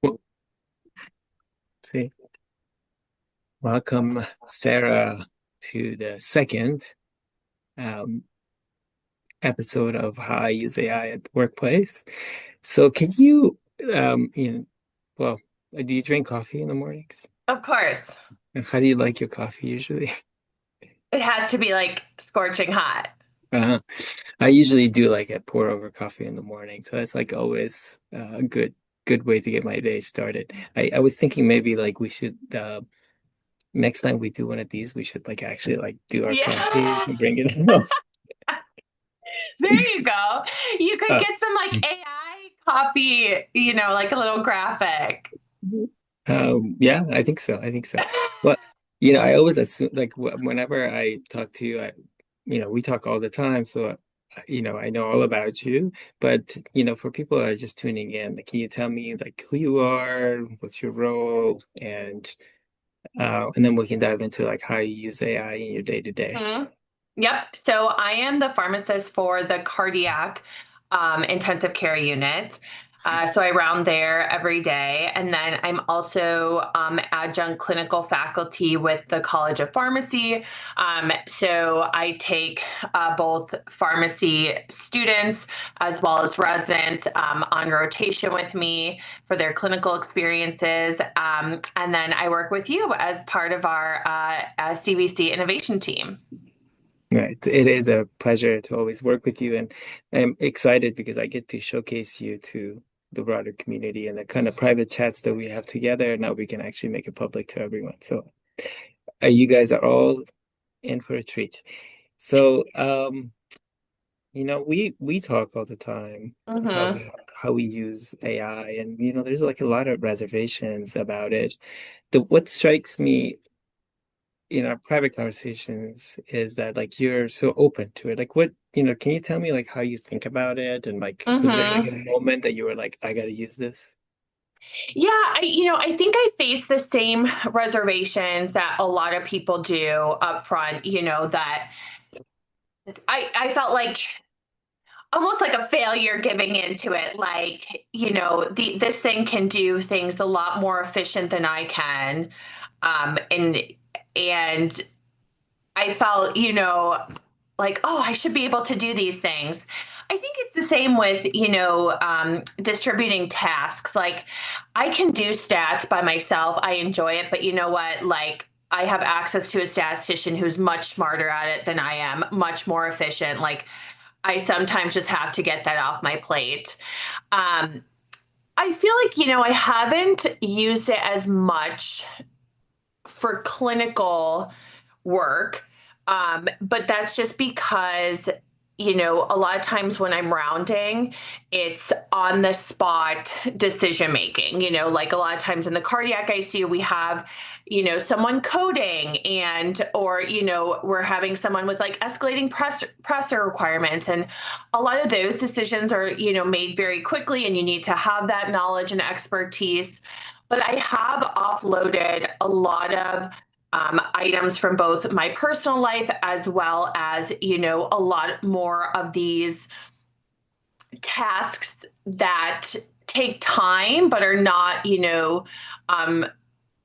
Well, see, welcome, Sarah, to the second um, episode of How I Use AI at the Workplace. So, can you, well, do you drink coffee in the mornings? Of course. And how do you like your coffee usually? It has to be like scorching hot. Uh, I usually do like a pour over coffee in the morning, so that's like always a good way to get my day started. I was thinking maybe like we should next time we do one of these, we should like actually like do our coffee Yeah. and bring it home. There you go. You could Uh, get some like AI copy, like a little graphic. yeah, I think so. I think so. Well, I always assume like whenever I talk to you, we talk all the time, so I know all about you. But for people that are just tuning in, like, can you tell me like who you are, what's your role, and then we can dive into like how you use AI in your day to day. Mhm. Yep. So I am the pharmacist for the cardiac intensive care unit. So I round there every day. And then I'm also adjunct clinical faculty with the College of Pharmacy. So I take both pharmacy students as well as residents on rotation with me for their clinical experiences. And then I work with you as part of our CVC innovation team. Right. It is a pleasure to always work with you, and I'm excited because I get to showcase you to the broader community and the kind of private chats that we have together. Now we can actually make it public to everyone. So you guys are all in for a treat. So, we talk all the time Hmm. how we use AI, and there's like a lot of reservations about it. What strikes me in our private conversations is that like you're so open to it. Like can you tell me like how you think about it and like was there like Hmm. a moment that you were like, I gotta use this? Yeah, I think I face the same reservations that a lot of people do up front, that I felt like almost like a failure giving into it. Like, this thing can do things a lot more efficient than I can. And I felt, like, oh, I should be able to do these things. I think it's the same with, distributing tasks. Like, I can do stats by myself. I enjoy it, but you know what? Like, I have access to a statistician who's much smarter at it than I am, much more efficient. Like, I sometimes just have to get that off my plate. Um, I feel like, I haven't used it as much for clinical work. But that's just because, a lot of times when I'm rounding, it's on the spot decision making. Like a lot of times in the cardiac ICU, we have, someone coding or, we're having someone with like escalating pressure requirements. And a lot of those decisions are, made very quickly, and you need to have that knowledge and expertise. But I have offloaded a lot of items from both my personal life as well as, a lot more of these tasks that take time but are not, um,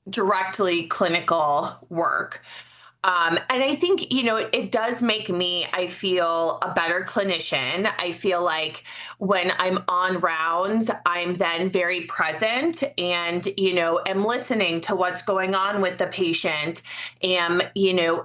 directly clinical work. And I think, it does make me, I feel a better clinician. I feel like when I'm on rounds, I'm then very present and, am listening to what's going on with the patient, am,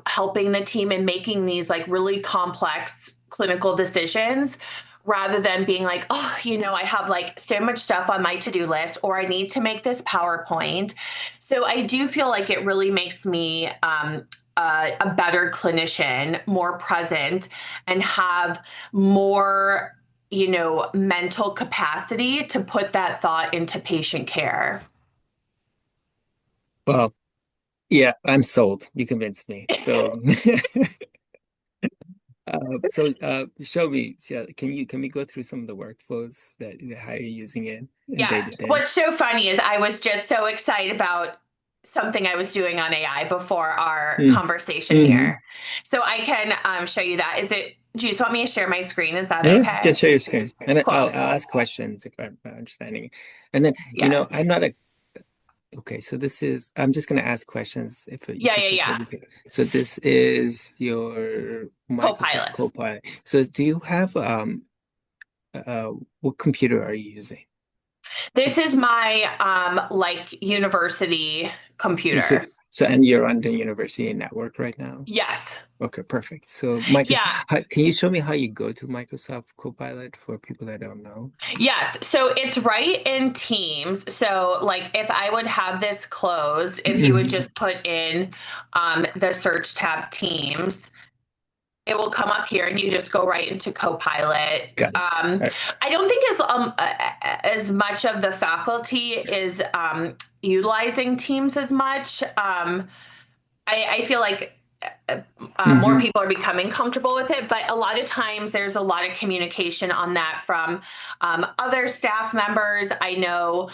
helping the team in making these like really complex clinical decisions rather than being like, oh, I have like so much stuff on my to do list, or I need to make this PowerPoint. So I do feel like it really makes me a better clinician, more present, and have more, mental capacity to put that thought into patient care. Well, yeah, I'm sold. You convinced me. So show me, yeah, can we go through some of the workflows that how you're using it in day Yeah. to day? What's so funny is I was just so excited about something I was doing on AI before our Mm. conversation Hmm. here. So I can show you that. Is it? Do you just want me to share my screen? Is that Yeah, okay? just share your screen, and Cool. I'll ask questions if I'm not understanding it. And then, Yes. I'm not a okay. So this is I'm just gonna ask questions Yeah, if yeah, it's okay yeah. with you. So this is your Microsoft Copilot. Copilot. So do you have uh what computer are you using? This is my like university So, computer. and you're on the university network right now? Yes. Okay, perfect. So Microsoft, Yeah. can you show me how you go to Microsoft Copilot for people that don't know? Yes. So it's right in Teams. So like if I would have this closed, if you would Hmm. just put in the search tab Teams, it will come up here and you just go right into Copilot. Got it. All right. I don't think as much of the faculty is utilizing Teams as much. I feel like more Hmm. people are becoming comfortable with it, but a lot of times there's a lot of communication on that from other staff members. I know,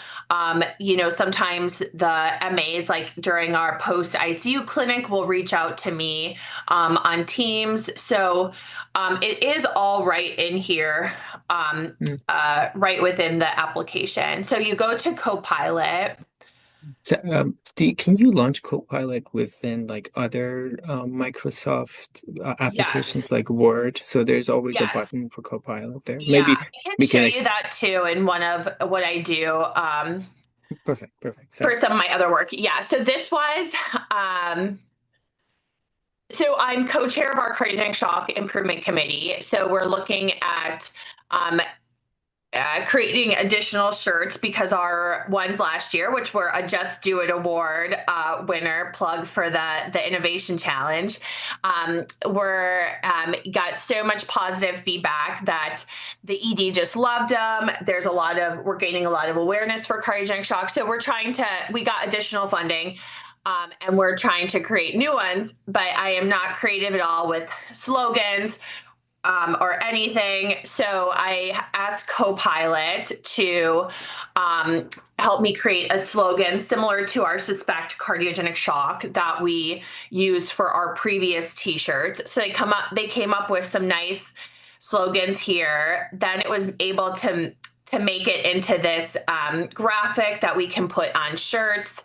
sometimes the MAs, like during our post ICU clinic, will reach out to me on Teams. So it is all right in here, right within the application. So you go to Copilot. So, can you launch Copilot within like other Microsoft Yes, applications like Word? So there's always a yes. button for Copilot there. Yeah, Maybe I can we show can you ex that too in one of what I do perfect, perfect. for Sorry. some of my other work. Yeah, so this was, so I'm co-chair of our Cardiac Shock Improvement Committee. So we're looking at um, creating additional shirts because our ones last year, which were a Just Do It Award winner, plug for the Innovation Challenge, were got so much positive feedback that the ED just loved them. We're gaining a lot of awareness for cardiogenic shock. So we got additional funding. And we're trying to create new ones, but I am not creative at all with slogans or anything. So I asked Copilot to help me create a slogan similar to our suspect cardiogenic shock that we used for our previous T-shirts. So they came up with some nice slogans here. Then it was able to make it into this graphic that we can put on shirts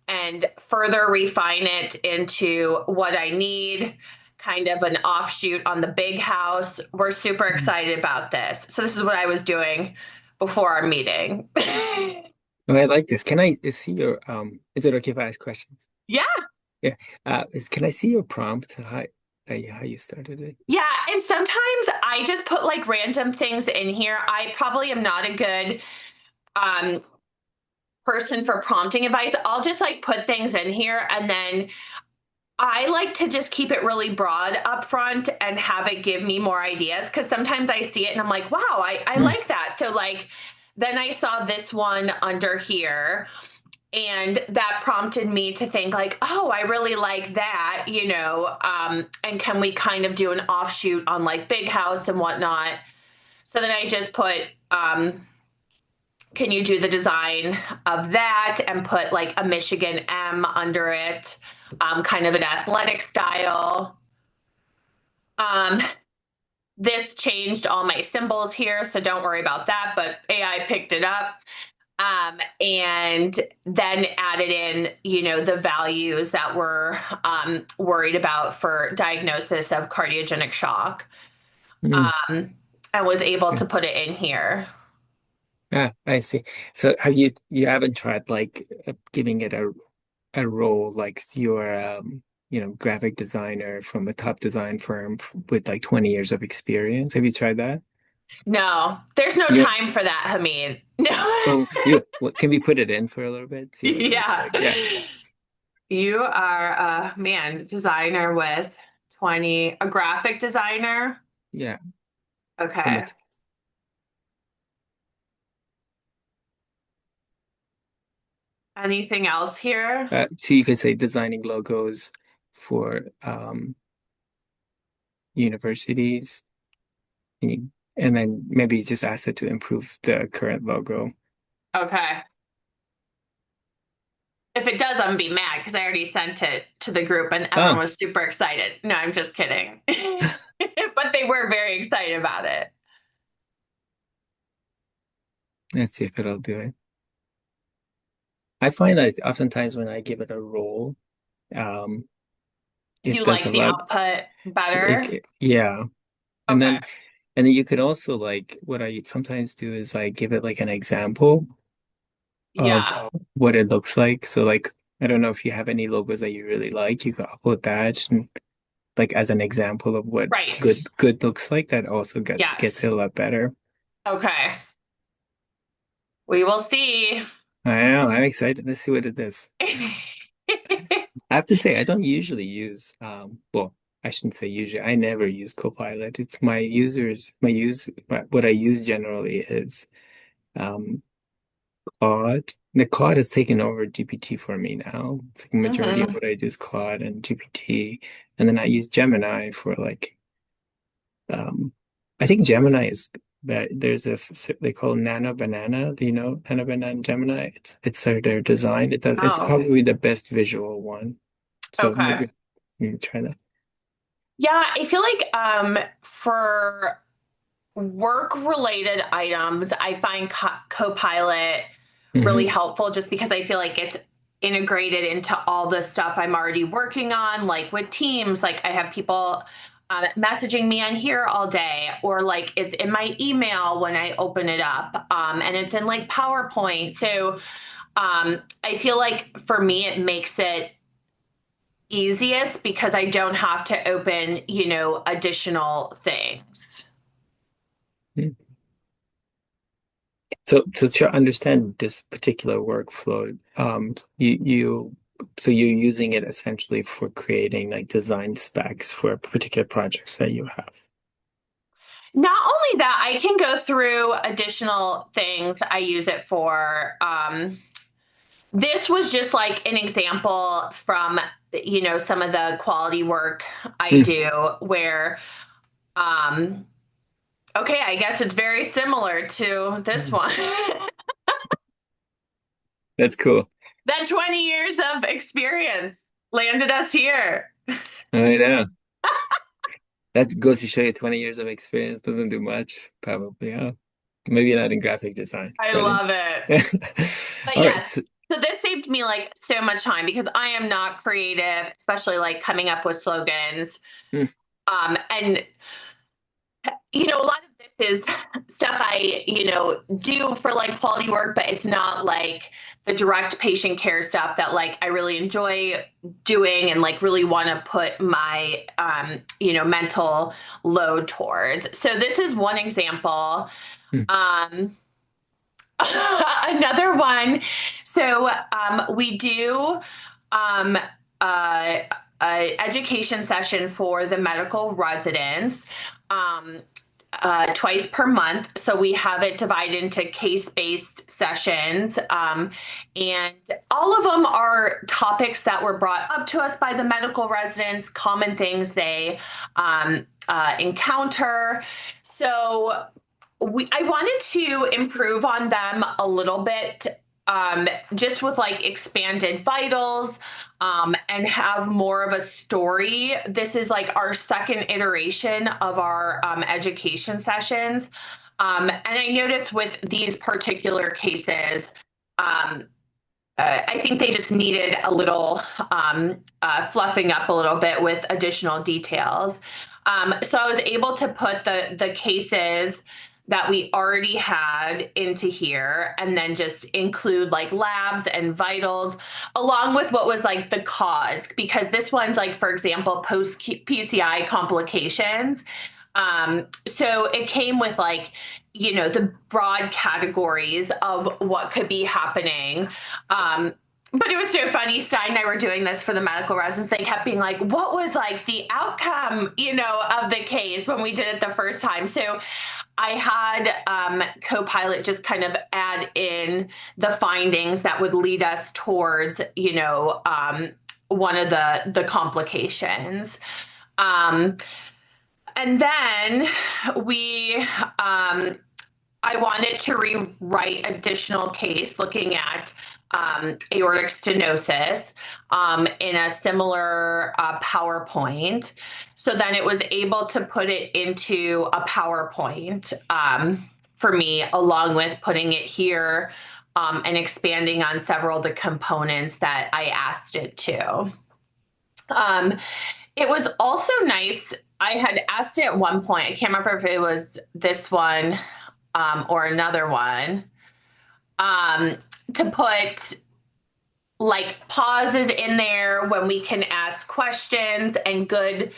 and further refine it into what I need, kind of an offshoot on the big house. We're super Mhm. excited about this. So this is what I was doing before our meeting. And I like this. Can I see your is it okay if I ask questions? Yeah. Yeah. Can I see your prompt? How you started it? Yeah, and sometimes I just put like random things in here. I probably am not a good um person for prompting advice. I'll just like put things in here and then I like to just keep it really broad up front and have it give me more ideas because sometimes I see it and I'm like, wow, I Mm, like that. So, like, then I saw this one under here and that prompted me to think, like, oh, I really like that, and can we kind of do an offshoot on like Big House and whatnot? So then I just put, can you do the design of that and put like a Michigan M under it, kind of an athletic style. Um, this changed all my symbols here, so don't worry about that, but AI picked it up. And then added in, the values that we're worried about for diagnosis of cardiogenic shock, mm, um, and was able yeah. to put it in here. I see. So you haven't tried like giving it a role like you're graphic designer from a top design firm with like 20 years of experience. Have you tried that? No, there's no You time for that, Hamid. No. oh you what can we put it in for a little bit? See what it looks Yeah. like. Yeah. You are a man designer with a graphic designer. Yeah. From a Okay. t Anything else here? so you could say designing logos for universities and and then maybe just ask it to improve the current logo. Okay. If it does, I'm gonna be mad because I already sent it to the group and everyone Ah, was super excited. No, I'm just kidding. but they were very excited about it. Let's see if it'll do it. I find that oftentimes when I give it a roll, um, it You does a like the lot. output better? Yeah. And Okay. then you could also like what I sometimes do is I give it like an example of Yeah. what it looks like. So like I don't know if you have any logos that you really like, you could upload that and like as an example of what Right. good looks like. That also gets Yes. it a lot better. Okay. We will see. I know, I'm excited. Let's see what it is. I have to say I don't usually use well, I shouldn't say usually. I never use Copilot. It's what I use generally is um Claude. The Claude has taken over GPT for me now. It's like majority of Hmm. what I do is Claude and GPT. And then I use Gemini for like um I think Gemini is that there's they call Nano Banana. Do you know Nano Banana Gemini? It's sort of their design. It's Oh, probably the best visual one. So okay. maybe you try that. Yeah, I feel like for work related items, I find Copilot really Hmm. helpful just because I feel like it's integrated into all the stuff I'm already working on, like with Teams. Like I have people messaging me on here all day, or like it's in my email when I open it up, and it's in like PowerPoint. So I feel like for me, it makes it easiest because I don't have to open, additional things. So to understand this particular workflow, so you're using it essentially for creating like design specs for particular projects that you have. Not only that, I can go through additional things I use it for. This was just like an example from, some of the quality work I Mm, do where, um, okay, I guess it's very similar to this mm. one. That's cool. That 20 years of experience landed us here. I know. That goes to show you 20 years of experience doesn't do much, probably. Yeah. Maybe not in graphic design, I but in love it. But all right. yes, so this saved me like so much time because I am not creative, especially like coming up with slogans. Mm, And a lot of this is stuff I, do for like quality work, but it's not like the direct patient care stuff that like I really enjoy doing and like really want to put my, mental load towards. So this is one example. mm, Um, Another one. So we do um, uh, education session for the medical residents. Um, Twice per month. So we have it divided into case based sessions. And all of them are topics that were brought up to us by the medical residents, common things they encounter. So I wanted to improve on them a little bit, just with like expanded vitals, and have more of a story. This is like our second iteration of our education sessions. And I noticed with these particular cases, um, I think they just needed a little fluffing up a little bit with additional details. So I was able to put the cases that we already had into here and then just include like labs and vitals along with what was like the cause because this one's like for example post PCI complications. So it came with like the broad categories of what could be happening. um, but it was so funny. Stein and I were doing this for the medical residents. They kept being like, what was like the outcome, of the case when we did it the first time? So I had Copilot just kind of add in the findings that would lead us towards, one of the complications. Um, and then we I wanted to rewrite additional case looking at aortic stenosis in a similar PowerPoint. So then it was able to put it into a PowerPoint for me, along with putting it here and expanding on several of the components that I asked it to. Um, it was also nice. I had asked it at one point, I can't remember if it was this one or another one, um, to put like pauses in there when we can ask questions and good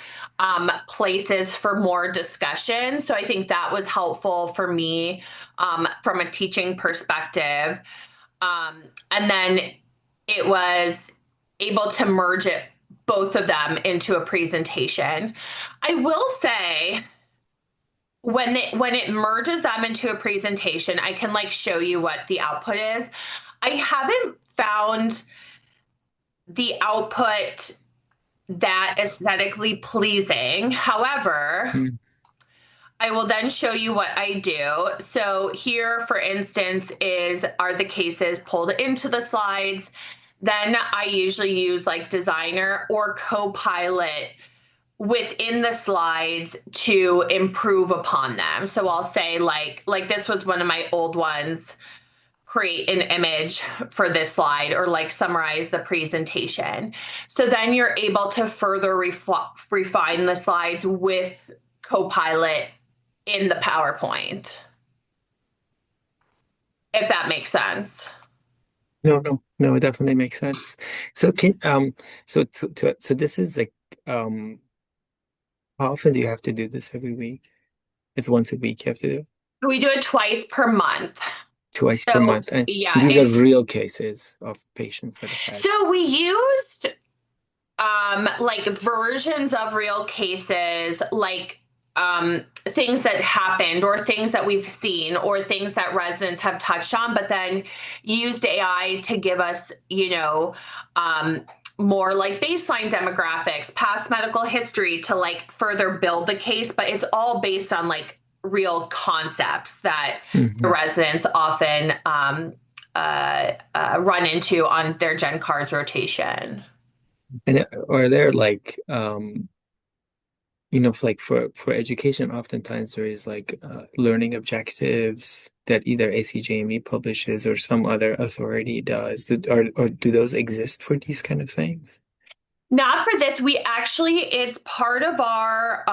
places for more discussion. So I think that was helpful for me from a teaching perspective. And then it was able to merge it, both of them, into a presentation. I will say when it merges them into a presentation, I can like show you what the output is. I haven't found the output that aesthetically pleasing. However, Mm. I will then show you what I do. So here, for instance, are the cases pulled into the slides. Then I usually use like Designer or Copilot within the slides to improve upon them. So I'll say like this was one of my old ones, create an image for this slide or like summarize the presentation. So then you're able to further refine the slides with Copilot in the PowerPoint, if that makes sense. No, it definitely makes sense. So so this is like um how often do you have to do this every week? It's once a week you have to do We do it twice per month. twice per So month. And yeah, these are real cases of patients that have had. so we used like versions of real cases, like things that happened or things that we've seen or things that residents have touched on, but then used AI to give us, more like baseline demographics, past medical history to like further build the case. But it's all based on like real concepts that the Mhm. residents often run into on their Gen Cards rotation. And are there like like for education, oftentimes there is like learning objectives that either ACJME publishes or some other authority does. Or do those exist for these kind of things? Not for this. It's part of our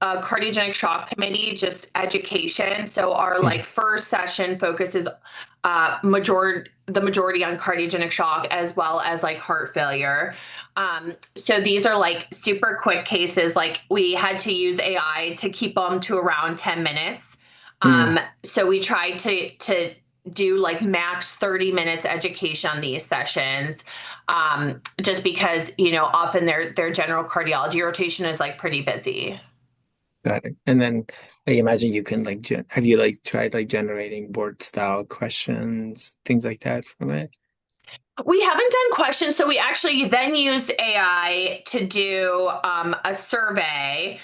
cardiogenic shock committee, just education. So our like Okay. first session focuses the majority on cardiogenic shock as well as like heart failure. So these are like super quick cases. Like we had to use AI to keep them to around 10 minutes. Mm, So we tried to do like max 30 minutes education on these sessions, just because often their general cardiology rotation is like pretty busy. got it. And then I imagine you can like have you like tried like generating board style questions, things like that from it? We haven't done questions, so we actually then used AI to do a survey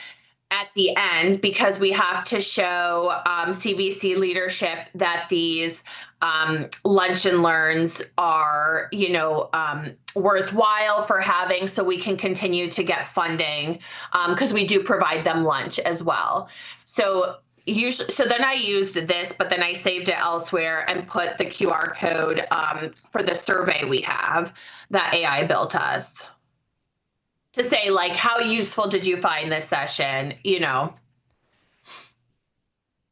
at the end because we have to show CVC leadership that these lunch and learns are, worthwhile for having, so we can continue to get funding because we do provide them lunch as well. So usually, so then I used this, but then I saved it elsewhere and put the QR code for the survey we have that AI built us to say like, how useful did you find this session?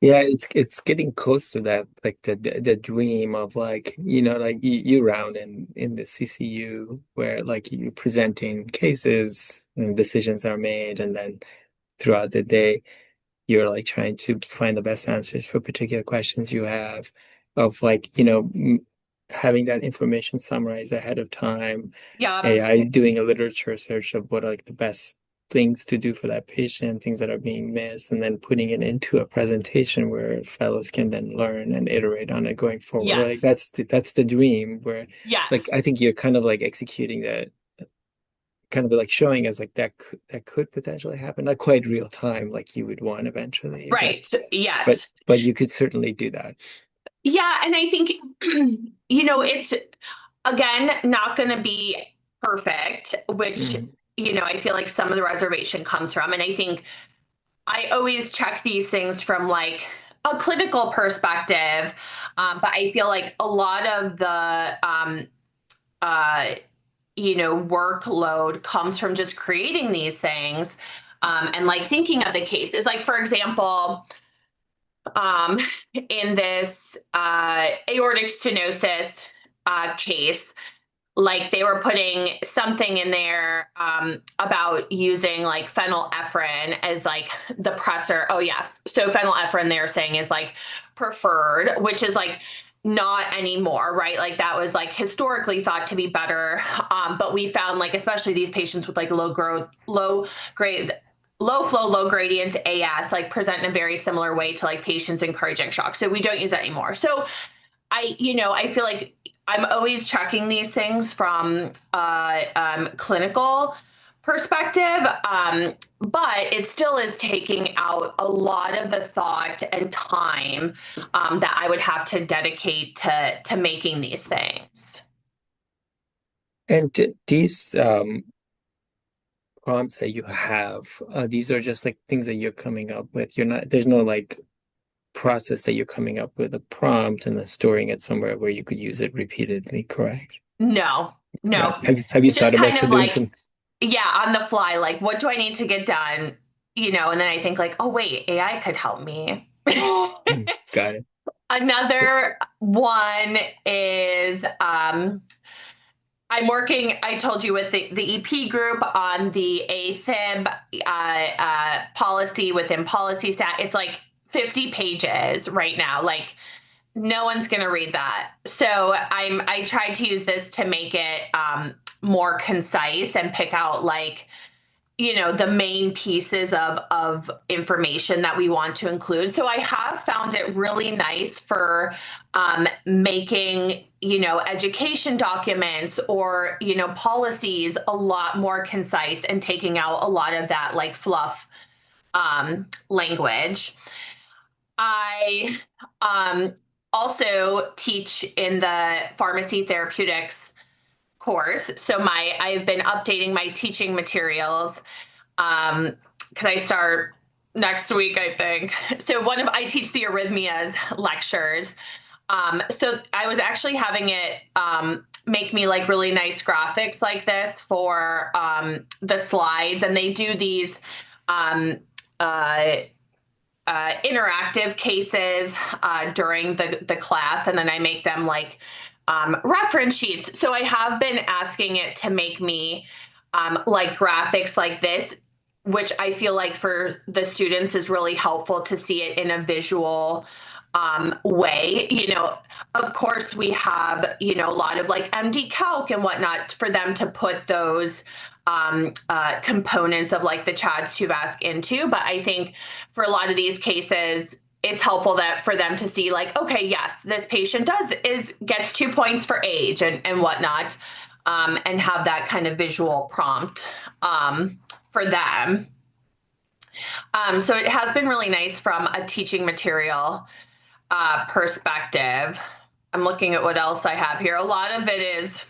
Yeah, it's getting close to that, like the dream of like, like you round in the CCU where like you're presenting cases and decisions are made, and then throughout the day you're like trying to find the best answers for particular questions you have, of like, having that information summarized ahead of time, Yeah. AI doing a literature search of what are like the best things to do for that patient, things that are being missed, and then putting it into a presentation where fellows can then learn and iterate on it going forward. Like Yes. that's the dream where like I Yes. think you're kind of like executing that, kind of like showing us like that could potentially happen, not quite real time like you would want eventually, but Right. but Yes. but you could certainly do that. Yeah, and I think it's again, not going to be perfect, which, Mm, I feel like some of the reservation comes from. And I think I always check these things from like a clinical perspective. But I feel like a lot of the, uh, workload comes from just creating these things. And like thinking of the cases, like for example, um, in this aortic stenosis case, like they were putting something in there about using like phenylephrine as like the pressor. Oh yeah, so phenylephrine they're saying is like preferred, which is like not anymore, right? Like that was like historically thought to be better, but we found like especially these patients with like low growth, low grade. Low flow, low gradient AS like present in a very similar way to like patients in cardiac shock. So we don't use that anymore. So I feel like I'm always checking these things from clinical perspective, but it still is taking out a lot of the thought and time that I would have to dedicate to making these things. and these prompts that you have, these are just like things that you're coming up with. You're not, there's no like process that you're coming up with a prompt and then storing it somewhere where you could use it repeatedly, correct? No, Yeah. no, Have you it's just thought kind about of doing like some? yeah, on the fly. Like, what do I need to get done? And then I think like, oh wait, AI could help me. Got it. Another one is I'm working, I told you, with the EP group on the AFib policy within policy stat. It's like 50 pages right now. Like, no one's going to read that. So I tried to use this to make it more concise and pick out like the main pieces of information that we want to include. So I have found it really nice for making education documents or policies a lot more concise and taking out a lot of that like fluff language. I also teach in the pharmacy therapeutics course. So I've been updating my teaching materials because I start next week, I think. So I teach the arrhythmias lectures. So I was actually having it make me like really nice graphics like this for the slides, and they do these um, uh, interactive cases during the class, and then I make them like reference sheets. So I have been asking it to make me like graphics like this, which I feel like for the students is really helpful to see it in a visual way. Of course, we have, a lot of like MD Calc and whatnot for them to put those components of like the CHADS 2VASC into. But I think for a lot of these cases, it's helpful that for them to see like, okay, yes, this patient gets 2 points for age and whatnot, and have that kind of visual prompt for them. So it has been really nice from a teaching material perspective. I'm looking at what else I have here. A lot of it is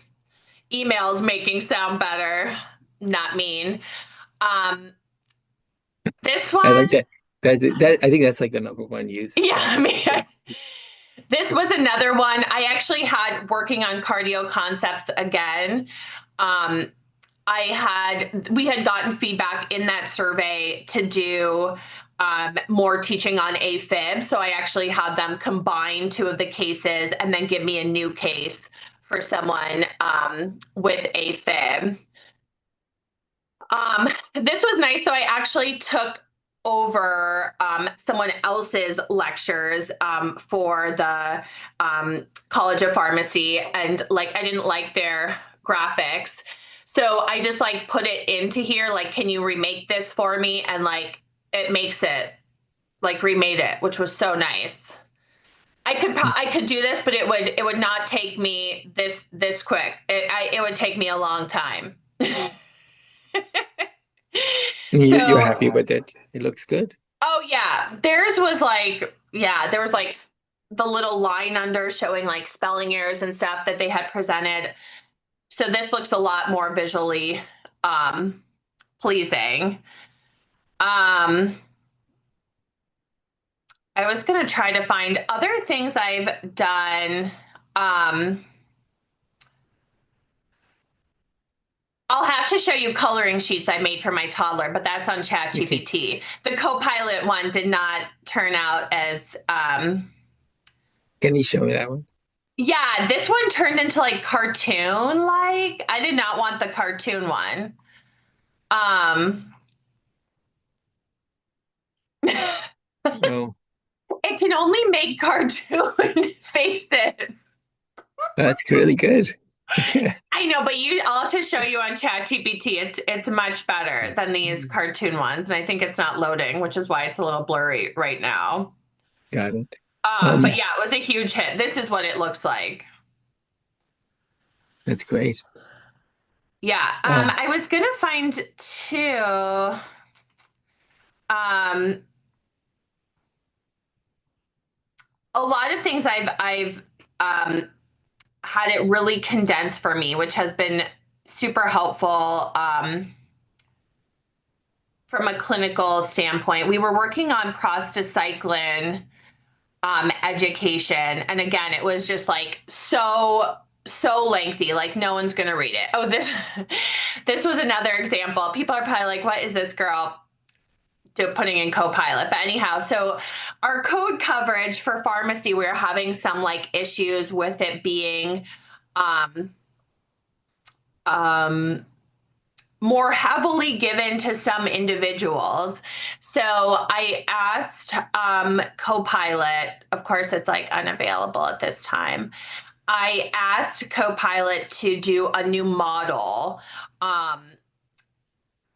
emails making sound better, not mean. Um, this I like one, that. That I think that's like the number one use. yeah, I mean, Yeah. this was another one I actually had working on cardio concepts again. Um, we had gotten feedback in that survey to do more teaching on AFib. So I actually had them combine two of the cases and then give me a new case for someone with AFib. This was nice. So I actually took over someone else's lectures for the College of Pharmacy, and like I didn't like their graphics. So I just like put it into here, like, can you remake this for me? And like it makes it like remade it, which was so nice. I could do this, but it would not take me this quick. It would take me a long time. You're So happy with it. It looks good. oh yeah, theirs was like yeah, there was like the little line under showing like spelling errors and stuff that they had presented. So this looks a lot more visually um, pleasing. Um, I was going to try to find other things I've done. Um, I'll have to show you coloring sheets I made for my toddler, but that's on Okay. ChatGPT. The Copilot one did not turn out as, Can you show me that one? yeah, this one turned into like cartoon like. I did not want the cartoon one. Um, Oh, it can only make cartoon faces. that's really good. I know, but I'll have to show you on ChatGPT. It's much better than these cartoon ones, and I think it's not loading, which is why it's a little blurry right now. Got it. But Um, yeah, it was a huge hit. This is what it looks like. that's great. Yeah, Um, I was gonna find too. Um, a lot of things I've had it really condensed for me, which has been super helpful. From a clinical standpoint, we were working on prostacyclin education, and again, it was just like so lengthy, like no one's gonna read it. Oh, this this was another example. People are probably like, what is this girl putting in Copilot? But anyhow, so our code coverage for pharmacy, we were having some like issues with it being um, um, more heavily given to some individuals. So I asked Copilot, of course, it's like unavailable at this time. I asked Copilot to do a new model um,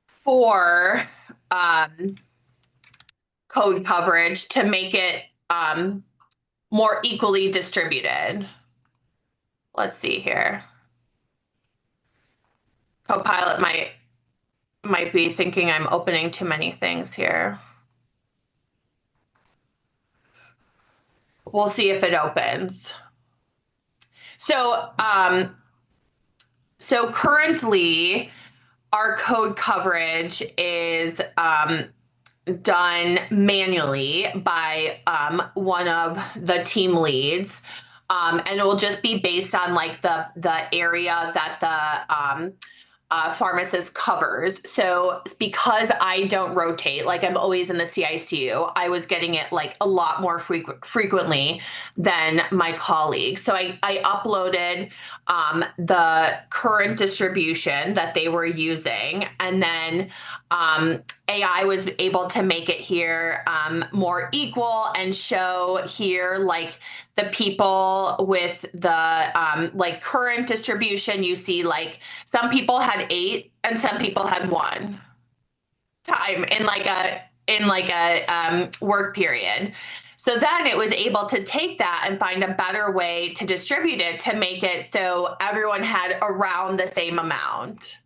for um, code coverage to make it more equally distributed. Let's see here. Copilot might be thinking I'm opening too many things here. We'll see if it opens. So, so currently, our code coverage is done manually by one of the team leads, and it will just be based on like the area that the pharmacist covers. So because I don't rotate, like I'm always in the CICU, I was getting it like a lot more frequently than my colleagues. So I uploaded the current distribution that they were using, and then AI was able to make it here more equal and show here like the people with the like current distribution. You see like some people had 8 and some people had 1 time in like a work period. So then it was able to take that and find a better way to distribute it to make it so everyone had around the same amount.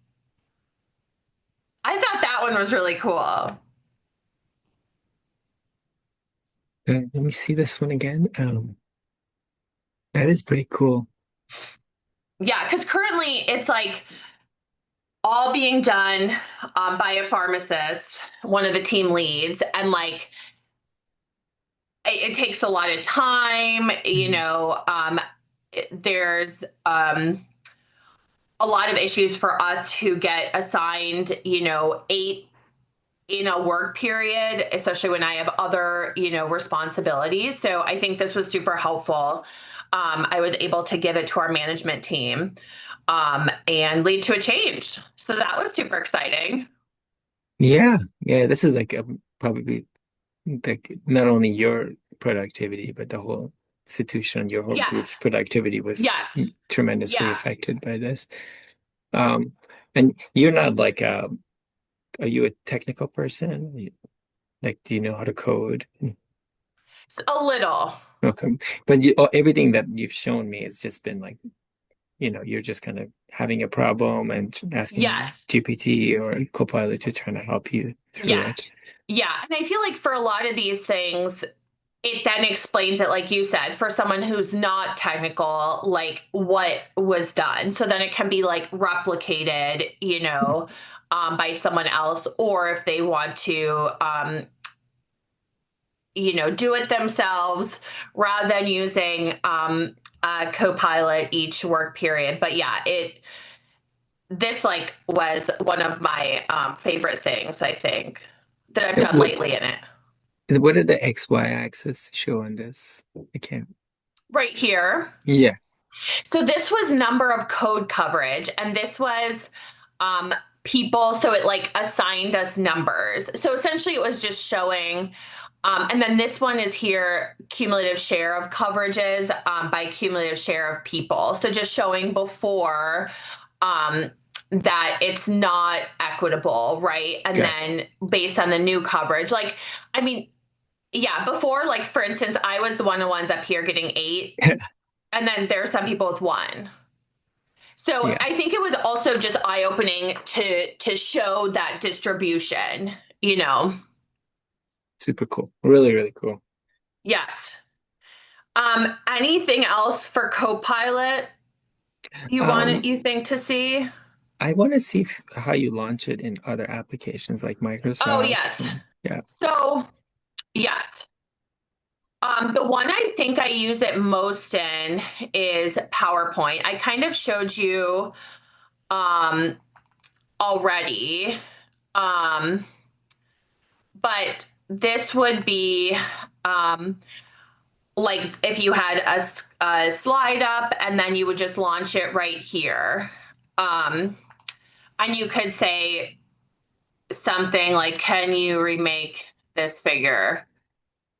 I thought that one was really cool. let me see this one again. That is pretty cool. Yeah, because currently it's like all being done by a pharmacist, one of the team leads, and like it takes a lot of time. Mhm. There's a lot of issues for us who get assigned, 8 in a work period, especially when I have other, responsibilities. So I think this was super helpful. I was able to give it to our management team and lead to a change. So that was super exciting. Yeah, yeah. This is like probably like not only your productivity, but the whole institution, your whole Yeah. group's productivity was Yes. tremendously Yeah. affected by this. Um, and you're not like are you a technical person? Like, do you know how to code? So a little. Okay, but everything that you've shown me has just been like, you're just kind of having a problem and asking Yes. GPT or Copilot to try to help you through Yeah. it. Yeah. And I feel like for a lot of these things, it then explains it, like you said, for someone who's not technical, like what was done. So then it can be like replicated, by someone else, or if they want to, do it themselves rather than using a co-pilot each work period. But yeah, this like was one of my favorite things, I think, that I've done What lately in it. what did the XY axis show on this? I can't. Right here. Yeah. So this was number of code coverage, and this was um, people. So it like assigned us numbers. So essentially, it was just showing. And then this one is here, cumulative share of coverages by cumulative share of people. So just showing before that it's not equitable, right? And Got then based on the new coverage, like, I mean, yeah, before, like, for instance, I was the one of the ones up here getting 8, it. and then there's some people with 1. So Yeah. I think it was also just eye-opening to show that distribution, you know. Super cool. Really, really cool. Yes. Anything else for Copilot Um, you think to see? I want to see how you launch it in other applications like Oh, Microsoft. yes. Yeah. So, yes. The one I think I use it most in is PowerPoint. I kind of showed you um, already, um, but this would be um, like if you had a slide up and then you would just launch it right here. Um, and you could say something like, can you remake this figure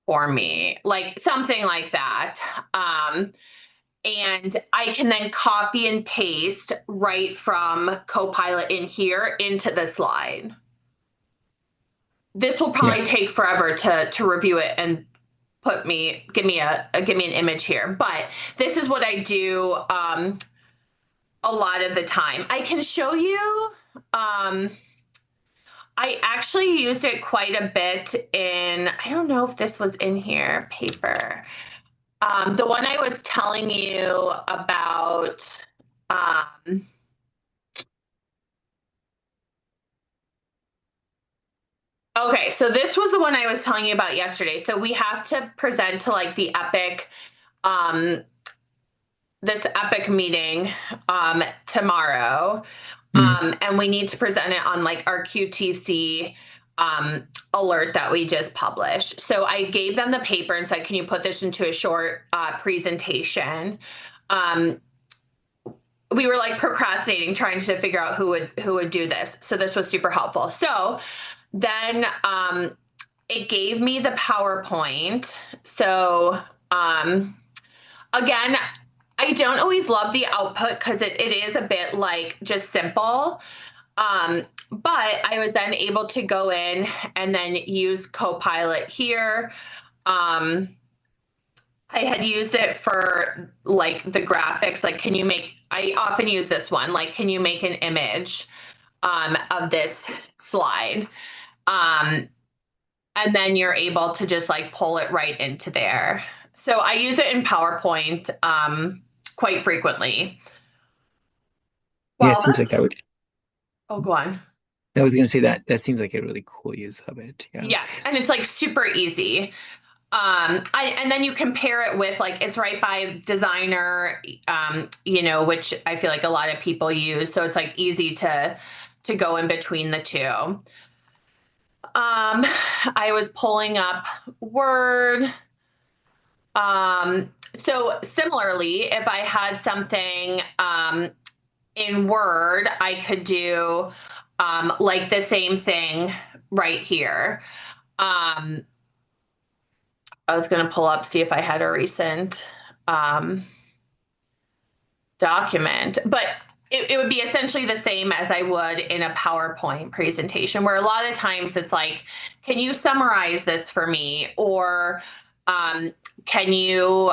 for me? Like something like that. And I can then copy and paste right from Copilot in here into the slide. This will Yeah. probably take forever to review it and give me an image here, but this is what I do a lot of the time. I can show you. I actually used it quite a bit in, I don't know if this was in here, paper. The one I was telling you about. Um, okay, so this was the one I was telling you about yesterday. So we have to present to like the Epic, um, this Epic meeting tomorrow. Mm. And we need to present it on like our QTC alert that we just published. So I gave them the paper and said, can you put this into a short presentation? Um, we were like procrastinating, trying to figure out who would do this. So this was super helpful. So then it gave me the PowerPoint. So again, I don't always love the output because it is a bit like just simple. But I was then able to go in and then use Copilot here. I had used it for like the graphics, like I often use this one, like, can you make an image of this slide? Um, and then you're able to just like pull it right into there. So I use it in PowerPoint quite frequently. Yeah, it Well, seems like that would oh, go on. I was gonna say that that seems like a really cool use of it. Yeah. Yes, and it's like super easy. And then you compare it with like it's right by designer, which I feel like a lot of people use. So it's like easy to go in between the two. I was pulling up Word. So similarly, if I had something in Word, I could do like the same thing right here. Um, I was going to pull up, see if I had a recent document, but it would be essentially the same as I would in a PowerPoint presentation, where a lot of times it's like, can you summarize this for me? Or can you,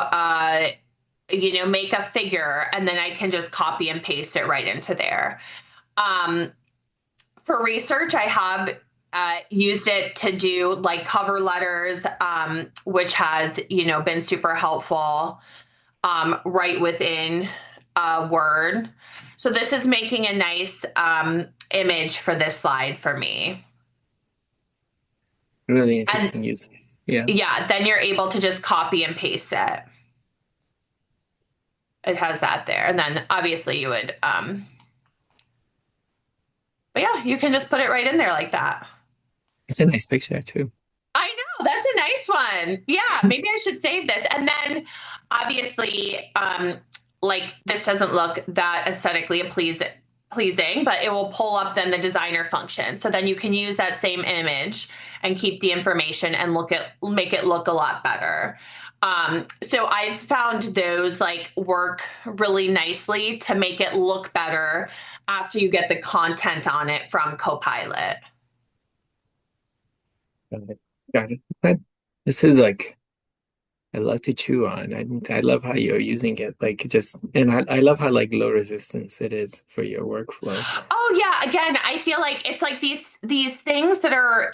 make a figure, and then I can just copy and paste it right into there. For research, I have used it to do like cover letters, which has, been super helpful, right within Word. So this is making a nice image for this slide for me. Really And interesting use. Yeah. yeah, then you're able to just copy and paste it. It has that there. And then obviously you would, but yeah, you can just put it right in there like that. It's a nice picture too. I know, that's a nice one. Yeah, maybe I should save this. And then obviously, like this doesn't look that aesthetically pleasing, but it will pull up then the designer function. So then you can use that same image and keep the information and make it look a lot better. So I've found those like work really nicely to make it look better after you get the content on it from Copilot. Got it. Got it. But this is like I love to chew on. I love how you're using it. Like just and I love how like low resistance it is for your workflow. Oh yeah, again, I feel like it's like these things that are,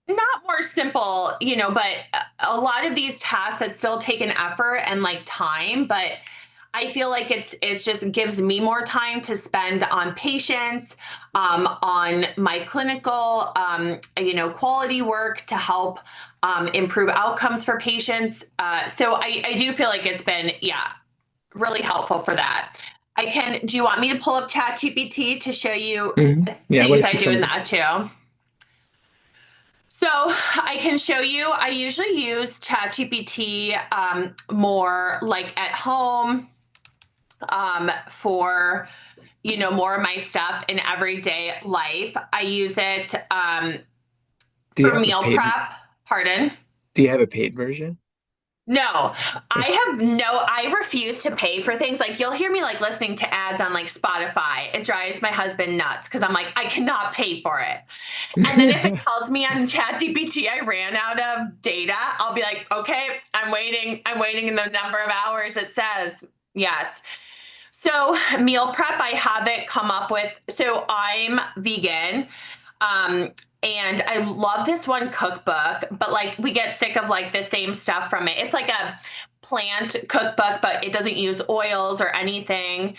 not more simple, but a lot of these tasks that still take an effort and like time, but I feel like it's just gives me more time to spend on patients, on my clinical, quality work to help improve outcomes for patients. So I do feel like it's been, yeah, really helpful for that. Do you want me to pull up ChatGPT to show you Yeah, I want things to I see do some in of the that too? So I can show you, I usually use ChatGPT more like at home for, more of my stuff in everyday life. I use it do you for have a meal prep. Pardon? do you have a paid version? No, Okay. I refuse to pay for things. Like you'll hear me like listening to ads on like Spotify. It drives my husband nuts because I'm like, I cannot pay for it. And then if it tells me on ChatGPT I ran out of data, I'll be like, okay, I'm waiting. I'm waiting in the number of hours it says. Yes. So meal prep, I have it come up with. So I'm vegan. Um, and I love this one cookbook, but like we get sick of like the same stuff from it. It's like a plant cookbook, but it doesn't use oils or anything.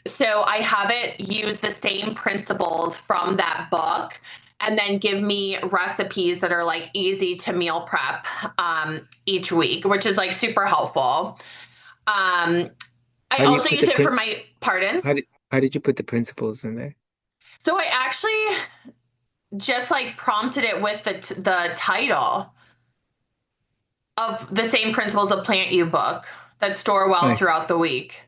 So I have it use the same principles from that book and then give me recipes that are like easy to meal prep each week, which is like super helpful. Um, I How do you also put use the it for print? my pardon. How did you put the principles in there? So I actually just like prompted it with the title of the same principles of Plant You book that store well Nice, throughout the week.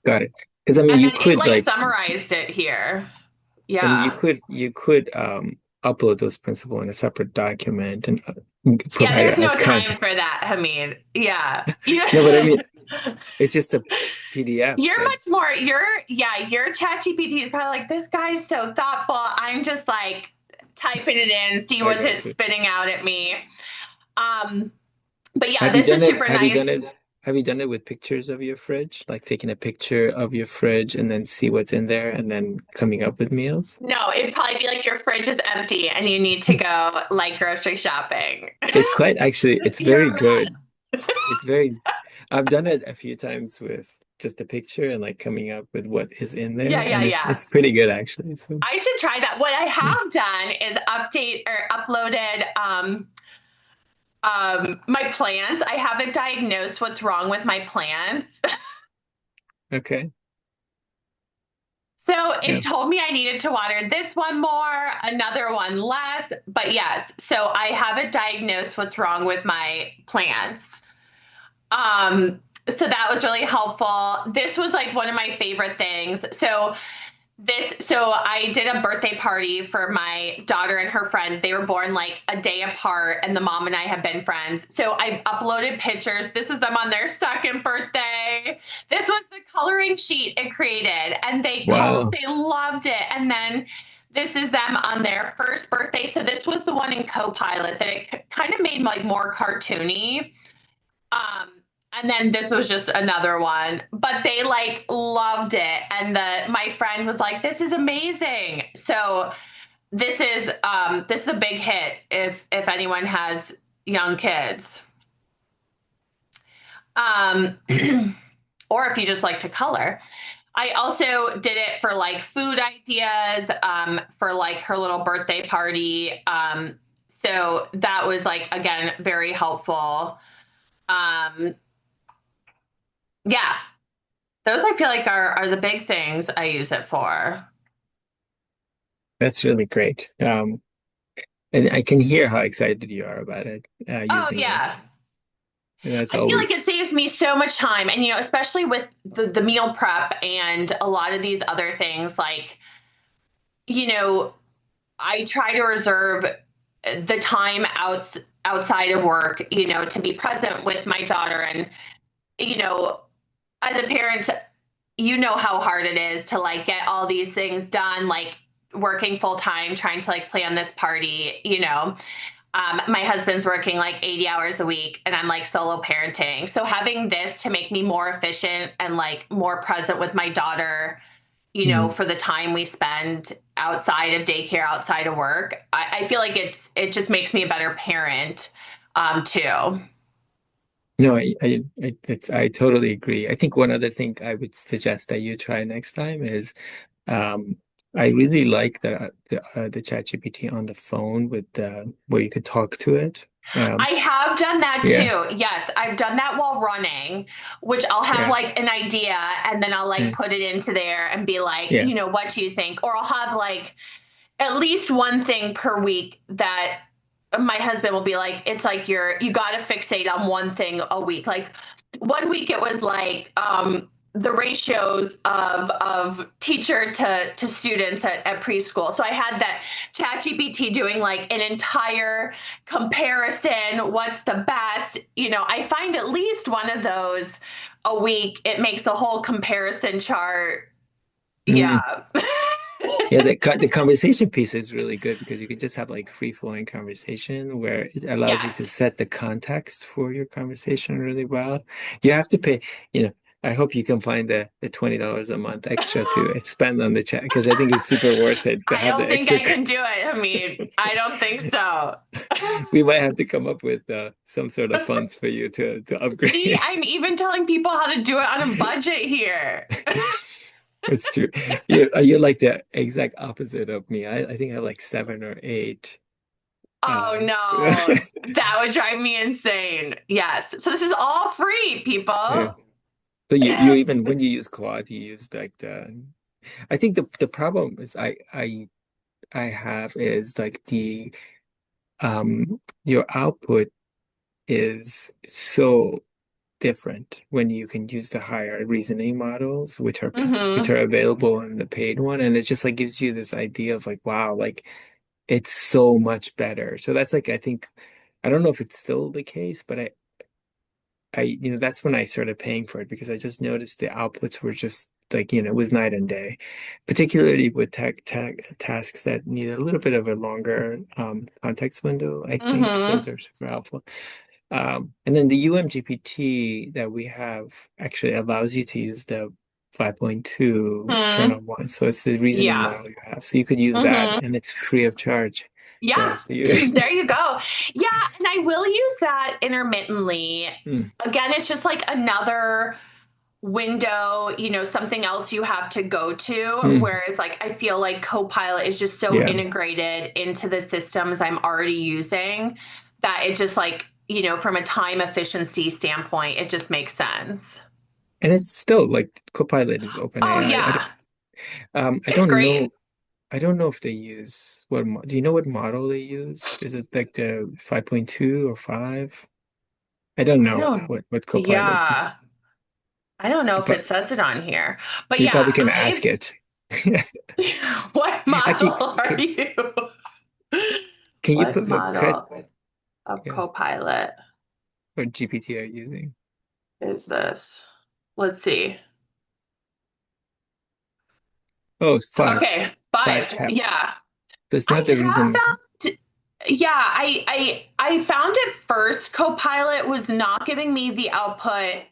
got it. Because And then it like summarized it here. Yeah. you could upload those principles in a separate document and Yeah, provide it there's as no time content. for that, Hamid. Yeah. Yeah. No, but I mean it's just a PDF You're that much more, your chat GPT is probably like, this guy's so thoughtful. I'm just like typing it in, see I what got it's you. spitting out at me. Um, but yeah, Have you this is done it? super Have you done nice. it? Have you done it with pictures of your fridge? Like taking a picture of your fridge and then see what's in there and then coming up with meals? No, it'd probably be like your fridge is empty and you need to go like grocery shopping. It's quite actually, it's You're very a good. mess. It's very, I've done it a few times with just a picture and like coming up with what is in there, Yeah, yeah, and yeah. it's pretty good actually. So I should try that. What I yeah. have done is update or uploaded my plants. I haven't diagnosed what's wrong with my plants. Okay. So it Yeah. told me I needed to water this one more, another one less. But yes, so I haven't diagnosed what's wrong with my plants. So that was really helpful. This was like one of my favorite things. So I did a birthday party for my daughter and her friend. They were born like a day apart, and the mom and I have been friends. So I uploaded pictures. This is them on their second birthday. This was the coloring sheet it created, and Wow. they loved it. And then this is them on their first birthday. So this was the one in Copilot that it kind of made like more cartoony. Um, And then this was just another one, but they like loved it. And my friend was like, "This is amazing." So this is a big hit if anyone has young kids. Um, or if you just like to color. I also did it for like food ideas, for like her little birthday party. So that was like again very helpful. Um, yeah, those I feel like are the big things I use it for. That's really great. And I can hear how excited you are about it, Oh using it. yeah. And that's I feel like always, it saves me so much time. And, especially with the meal prep and a lot of these other things, like, you know, I try to reserve the time outside of work, to be present with my daughter. And, you know, as a parent, you know how hard it is to like get all these things done, like working full time, trying to like plan this party. My husband's working like 80 hours a week and I'm like solo parenting. So having this to make me more efficient and like more present with my daughter, mm, for the time we spend outside of daycare, outside of work, I feel like it just makes me a better parent, too. no, I totally agree. I think one other thing I would suggest that you try next time is, um, I really like the ChatGPT on the phone with the where you could talk to it. I have done that Yeah, too. Yes, I've done that while running, which I'll have yeah, like an idea and then I'll like yeah, put it into there and be like, yeah. what do you think? Or I'll have like at least one thing per week that my husband will be like, it's like you got to fixate on one thing a week. Like one week it was like the ratios of teacher to students at preschool. So I had that chat GPT doing like an entire comparison. What's the best? I find at least one of those a week. It makes a whole comparison chart. Mm. Yeah. Yeah, the conversation piece is really good because you can just have like free flowing conversation where it allows you to Yes. set the context for your conversation really well. You have to pay, you know, I hope you can find the $20 a month extra to spend on the chat because I think it's super worth it to I have don't the think extra. I can do it, Hamid. I don't think so. We might have to come up with some sort of funds for you to See, upgrade. I'm even telling people how to do it on a budget here. It's true. You're like the exact opposite of me. I think I have like seven or eight. Oh Um, no, that would drive me insane. Yes. So this is all free, yeah. people. So you even when you use Claude, you use like the. I think the problem is I have is like the your output is so different when you can use the higher reasoning models, which Hmm. are available in the paid one, and it just like gives you this idea of like wow, like it's so much better. So that's like I think I don't know if it's still the case, but that's when I started paying for it because I just noticed the outputs were just like, it was night and day, particularly with tech tasks that need a little bit of a longer context window. I think those Hmm. are super helpful. And then the UMGPT that we have actually allows you to use the 5.2 Hmm. kernel one. So it's the reasoning Yeah. model you have. So you could use that Hmm. and it's free of charge. Yeah. So you, There you go. Yeah, and I will use that intermittently. Mm, Again, it's just like another window, something else you have to go to. mm, Whereas, like, I feel like Copilot is just so yeah. integrated into the systems I'm already using that it just, like, from a time efficiency standpoint, it just makes sense. And it's still like Copilot is Oh, OpenAI. yeah, I it's don't great. know. I don't know if they use do you know what model they use? Is it like the 5.2 or 5? I don't I know don't, what Copilot. yeah, I don't know if But it says it on here. But you yeah, probably can ask it. what Actually, model are you? can you What put the Chris, model of yeah, Copilot what GPT are you using? is this? Let's see. Oh, it's five. Okay, Five five. chat. Yeah. So it's I not the have reason. found Yeah, I found at first Copilot was not giving me the output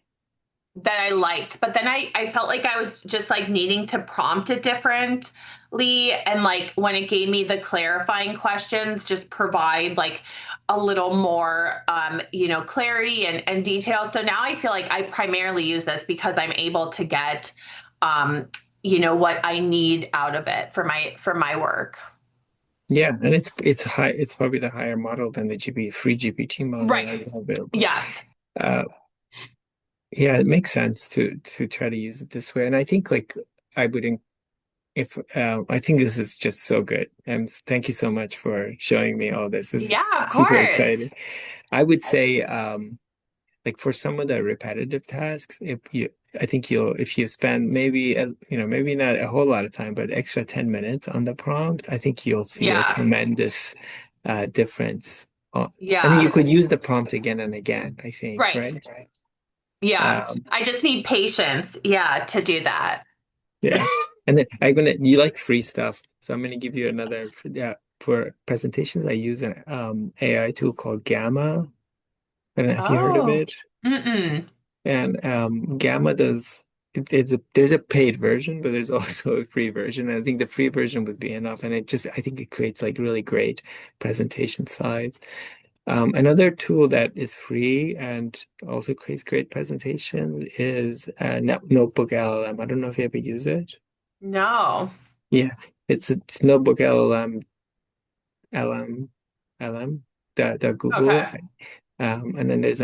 that I liked, but then I felt like I was just like needing to prompt it differently. And like when it gave me the clarifying questions, just provide like a little more, clarity and detail. So now I feel like I primarily use this because I'm able to get, um, what I need out of it for my work. Yeah, and it's high. It's probably the higher model than the GP free GPT model Right. that you have available. Yes. Uh, yeah, it makes sense to try to use it this way. And I think like I wouldn't if I think this is just so good. And thank you so much for showing me all this. This Yeah, is of super exciting. course. I would say like for some of the repetitive tasks, if you I think you'll if you spend maybe maybe not a whole lot of time, but extra 10 minutes on the prompt, I think you'll see a Yeah. tremendous difference. Uh, and you Yeah. could use the prompt again and again, I think, Right. right? Yeah. Um, I just need patience, yeah, to do that. yeah. And then you like free stuff, so I'm gonna give you another yeah, for presentations. I use an AI tool called Gamma. I don't know if you heard of Oh. it. Mm-mm. And Gamma does there's a paid version, but there's also a free version. And I think the free version would be enough. And I think it creates like really great presentation slides. Another tool that is free and also creates great presentations is Notebook LLM. I don't know if you ever use it. No. Yeah, it's Notebook LLM, LM, LM, the Google. Okay. And then there's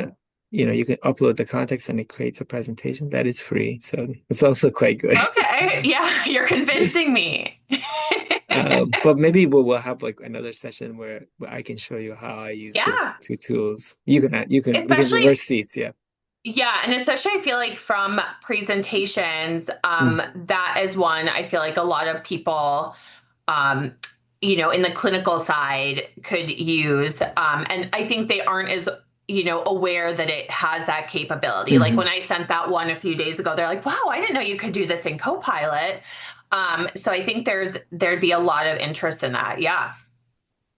you can upload the context and it creates a presentation that is free. So it's also quite good. Okay. Yeah, you're convincing me. But maybe we'll have like another session where I can show you how I use those Yeah. two tools. We can Especially, reverse seats. Yeah. yeah, and especially I feel like from presentations, Mm. that is one I feel like a lot of people um, in the clinical side could use. And I think they aren't as, aware that it has that capability. Like when Hmm. I sent that one a few days ago, they're like, wow, I didn't know you could do this in Copilot. So I think there'd be a lot of interest in that. Yeah.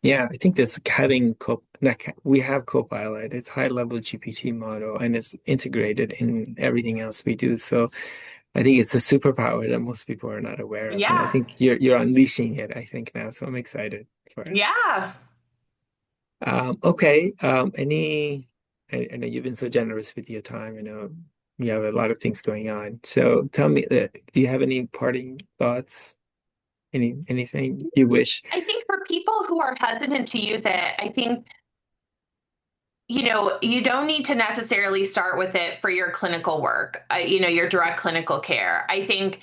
Yeah, I think this having we have Copilot. It's high level GPT model and it's integrated in everything else we do. So I think it's a superpower that most people are not aware of, and I Yeah. think you're unleashing it, I think now, so I'm excited for it. Yeah. Okay. I know you've been so generous with your time. I know you have a lot of things going on. So tell me, do you have any parting thoughts? Anything you wish? I think for people who are hesitant to use it, I think you don't need to necessarily start with it for your clinical work, your direct clinical care. I think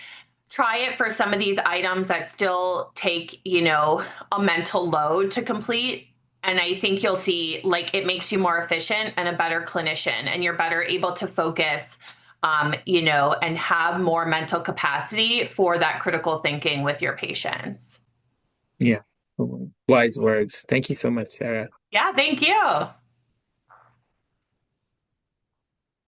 try it for some of these items that still take, a mental load to complete. And I think you'll see like it makes you more efficient and a better clinician, and you're better able to focus, and have more mental capacity for that critical thinking with your patients. Yeah. Wise words. Thank you so much, Sarah. Yeah, thank you.